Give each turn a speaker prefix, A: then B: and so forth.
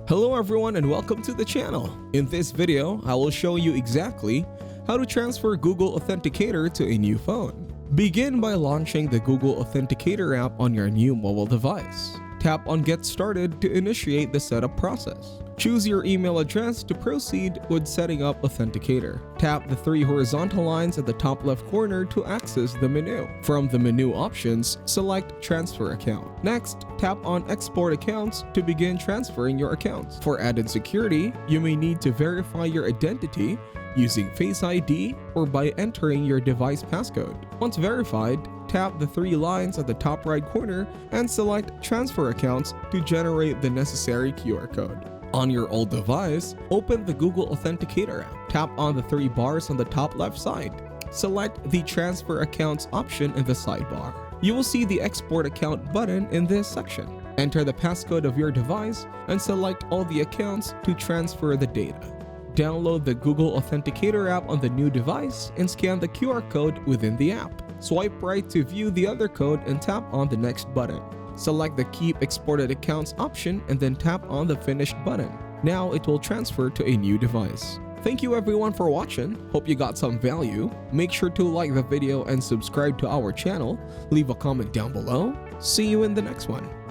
A: Hello everyone and welcome to the channel. In this video, I will show you exactly how to transfer Google Authenticator to a new phone. Begin by launching the Google Authenticator app on your new mobile device. Tap on Get Started to initiate the setup process. Choose your email address to proceed with setting up Authenticator. Tap the three horizontal lines at the top left corner to access the menu. From the menu options, select Transfer Account. Next, tap on Export Accounts to begin transferring your accounts. For added security, you may need to verify your identity using Face ID or by entering your device passcode. Once verified, tap the three lines at the top right corner and select Transfer Accounts to generate the necessary QR code. On your old device, open the Google Authenticator app. Tap on the three bars on the top left side. Select the Transfer Accounts option in the sidebar. You will see the Export Account button in this section. Enter the passcode of your device and select all the accounts to transfer the data. Download the Google Authenticator app on the new device and scan the QR code within the app. Swipe right to view the other code and tap on the next button. Select the Keep Exported Accounts option and then tap on the Finish button. Now it will transfer to a new device. Thank you everyone for watching. Hope you got some value. Make sure to like the video and subscribe to our channel. Leave a comment down below. See you in the next one.